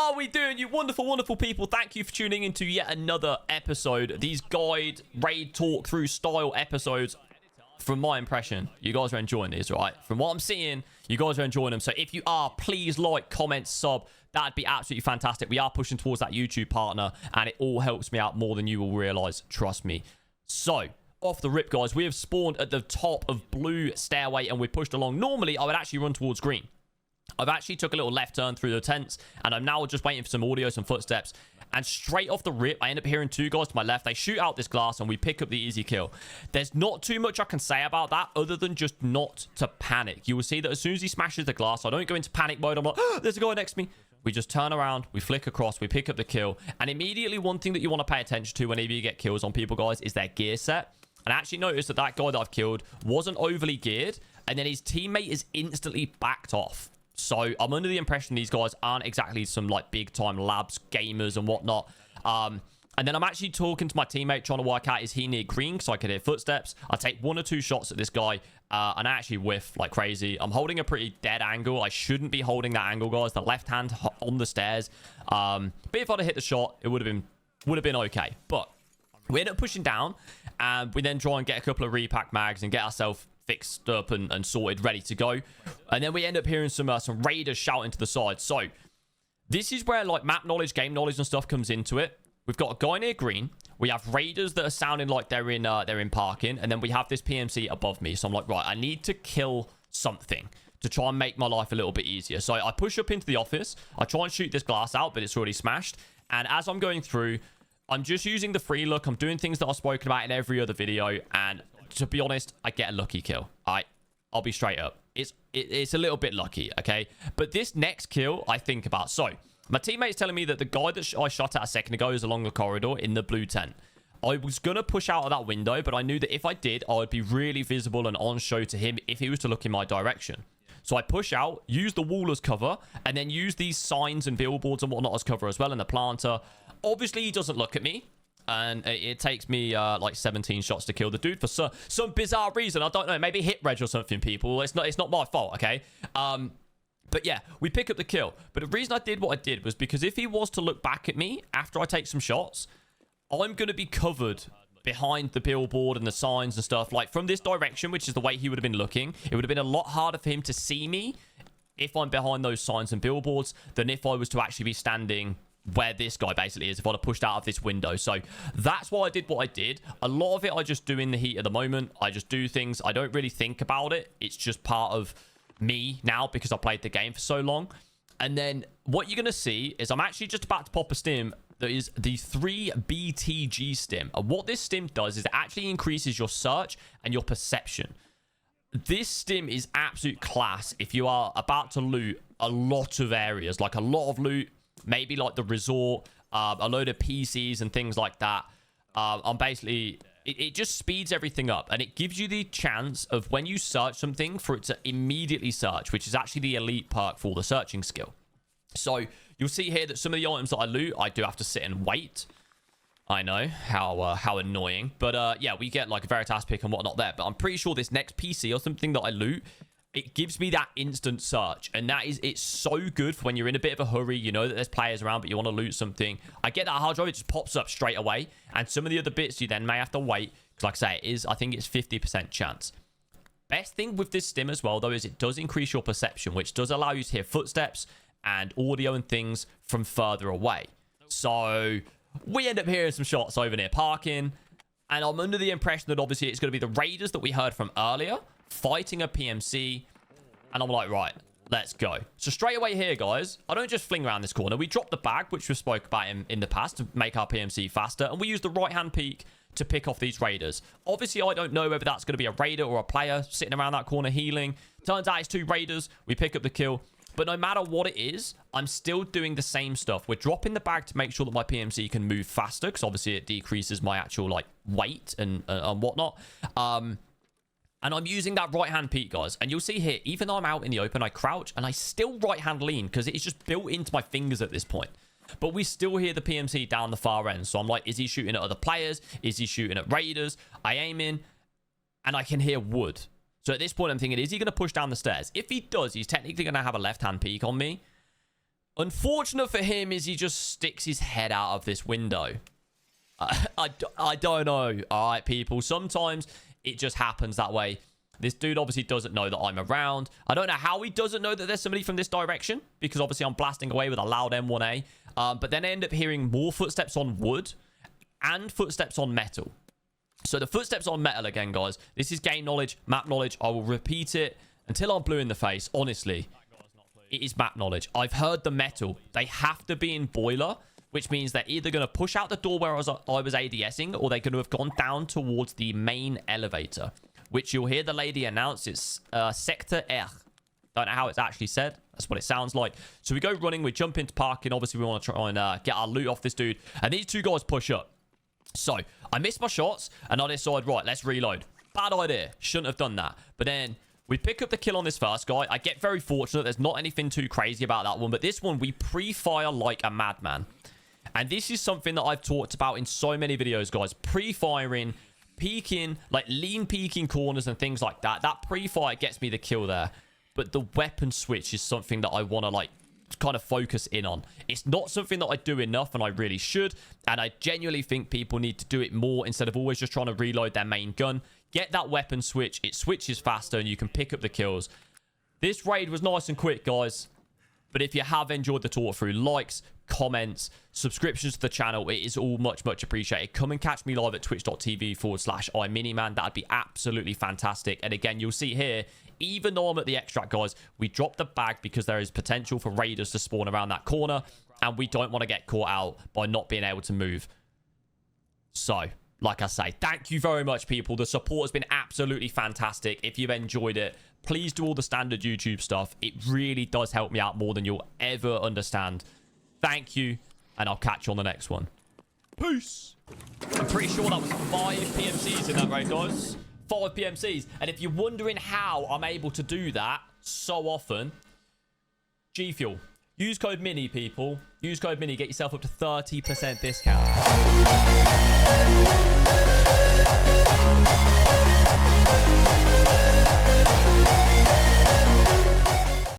are we doing, you wonderful, wonderful people? Thank you for tuning into yet another episode. These guide, raid, talk through style episodes, from my impression, you guys are enjoying these, right? From what I'm seeing, you guys are enjoying them. So if you are, please like, comment, sub. That'd be absolutely fantastic. We are pushing towards that YouTube partner, and it all helps me out more than you will realize. Trust me. So, off the rip, guys, we have spawned at the top of blue stairway, and we pushed along. Normally, I would actually run towards green. I've actually took a little left turn through the tents, and I'm now just waiting for some audio, some footsteps. And straight off the rip, I end up hearing two guys to my left. They shoot out this glass, and we pick up the easy kill. There's not too much I can say about that other than just not to panic. You will see that as soon as he smashes the glass, I don't go into panic mode. I'm like, oh, there's a guy next to me. We just turn around, we flick across, we pick up the kill. And immediately, one thing that you want to pay attention to whenever you get kills on people, guys, is their gear set. And I actually noticed that that guy that I've killed wasn't overly geared, and then his teammate is instantly backed off. So I'm under the impression these guys aren't exactly some like big time labs gamers and whatnot. And then I'm actually talking to my teammate trying to work out, is he near green? So I could hear footsteps. I take 1 or 2 shots at this guy and I actually whiff like crazy. I'm holding a pretty dead angle. I shouldn't be holding that angle, guys. The left hand on the stairs. But if I'd have hit the shot, it would have been okay. But we end up pushing down, and we then try and get a couple of repack mags and get ourselves fixed up and sorted, ready to go. And then we end up hearing some raiders shouting to the side. So this is where like map knowledge, game knowledge and stuff comes into it. We've got a guy near green. We have raiders that are sounding like they're in parking, and then we have this PMC above me. So I'm like, right, I need to kill something to try and make my life a little bit easier. So I push up into the office. I try and shoot this glass out, but it's already smashed. And as I'm going through, I'm just using the free look. I'm doing things that I've spoken about in every other video, and to be honest, I get a lucky kill. I'll be straight up. It's a little bit lucky, okay? But this next kill, I think about. So, my teammate's telling me that the guy that I shot at a second ago is along the corridor in the blue tent. I was going to push out of that window, but I knew that if I did, I would be really visible and on show to him if he was to look in my direction. So I push out, use the wall as cover, and then use these signs and billboards and whatnot as cover as well, and the planter. Obviously, he doesn't look at me. And it takes me like 17 shots to kill the dude for some bizarre reason. I don't know. Maybe hit reg or something, people. It's not my fault, okay? But yeah, we pick up the kill. But the reason I did what I did was because if he was to look back at me after I take some shots, I'm going to be covered behind the billboard and the signs and stuff. Like from this direction, which is the way he would have been looking, it would have been a lot harder for him to see me if I'm behind those signs and billboards than if I was to actually be standing where this guy basically is, if I'd have pushed out of this window. So that's why I did what I did. A lot of it I just do in the heat of the moment. I just do things. I don't really think about it. It's just part of me now because I played the game for so long. And then what you're going to see is I'm actually just about to pop a stim that is the 3BTG stim. And what this stim does is it actually increases your search and your perception. This stim is absolute class if you are about to loot a lot of areas, like a lot of loot. Maybe like the resort, a load of PCs and things like that. I'm basically, it just speeds everything up. And it gives you the chance of when you search something for it to immediately search, which is actually the elite perk for the searching skill. So you'll see here that some of the items that I loot, I do have to sit and wait. I know, how annoying. But yeah, we get like a Veritas pick and whatnot there. But I'm pretty sure this next PC or something that I loot, it gives me that instant search, and it's so good for when you're in a bit of a hurry. You know that there's players around, but you want to loot something. I get that hard drive, it just pops up straight away, and some of the other bits you then may have to wait, because like I say, I think it's 50% chance. Best thing with this stim as well, though, is it does increase your perception, which does allow you to hear footsteps and audio and things from further away. So we end up hearing some shots over near parking, and I'm under the impression that obviously it's going to be the raiders that we heard from earlier fighting a PMC, and I'm like, right, let's go. So straight away here, guys, I don't just fling around this corner. We drop the bag, which we spoke about in the past, to make our PMC faster, and we use the right-hand peak to pick off these raiders. Obviously, I don't know whether that's going to be a raider or a player sitting around that corner healing. Turns out it's 2 raiders. We pick up the kill. But no matter what it is, I'm still doing the same stuff. We're dropping the bag to make sure that my PMC can move faster, because obviously it decreases my actual like weight and whatnot. And I'm using that right-hand peek, guys. And you'll see here, even though I'm out in the open, I crouch and I still right-hand lean because it's just built into my fingers at this point. But we still hear the PMC down the far end. So I'm like, is he shooting at other players? Is he shooting at raiders? I aim in and I can hear wood. So at this point, I'm thinking, is he going to push down the stairs? If he does, he's technically going to have a left-hand peek on me. Unfortunate for him is he just sticks his head out of this window. I don't know. All right, people. Sometimes it just happens that way. This dude obviously doesn't know that I'm around. I don't know how he doesn't know that there's somebody from this direction, because obviously I'm blasting away with a loud M1A. But then I end up hearing more footsteps on wood and footsteps on metal. So the footsteps on metal again, guys. This is game knowledge, map knowledge. I will repeat it until I'm blue in the face. Honestly, it is map knowledge. I've heard the metal. They have to be in boiler, which means they're either going to push out the door where I was ADSing, or they're going to have gone down towards the main elevator, which you'll hear the lady announce. It's Sector R. Don't know how it's actually said. That's what it sounds like. So we go running. We jump into parking. Obviously, we want to try and get our loot off this dude. And these two guys push up. So I missed my shots, and I decide, right, let's reload. Bad idea. Shouldn't have done that. But then we pick up the kill on this first guy. I get very fortunate. There's not anything too crazy about that one. But this one, we pre-fire like a madman. And this is something that I've talked about in so many videos, guys. Pre-firing, peeking, like lean peeking corners and things like that. That pre-fire gets me the kill there. But the weapon switch is something that I want to, like, kind of focus in on. It's not something that I do enough, and I really should. And I genuinely think people need to do it more instead of always just trying to reload their main gun. Get that weapon switch. It switches faster, and you can pick up the kills. This raid was nice and quick, guys. But if you have enjoyed the talk through, likes, comments, subscriptions to the channel, it is all much, much appreciated. Come and catch me live at twitch.tv/IMinimann. That'd be absolutely fantastic. And again, you'll see here, even though I'm at the extract, guys, we dropped the bag because there is potential for raiders to spawn around that corner, and we don't want to get caught out by not being able to move. So, like I say, thank you very much, people. The support has been absolutely fantastic. If you've enjoyed it, please do all the standard YouTube stuff. It really does help me out more than you'll ever understand. Thank you, and I'll catch you on the next one. Peace. I'm pretty sure that was 5 PMCs in that raid, guys. 5 PMCs. And if you're wondering how I'm able to do that so often, G Fuel. Use code MINI, people. Use code MINI. Get yourself up to 30% discount.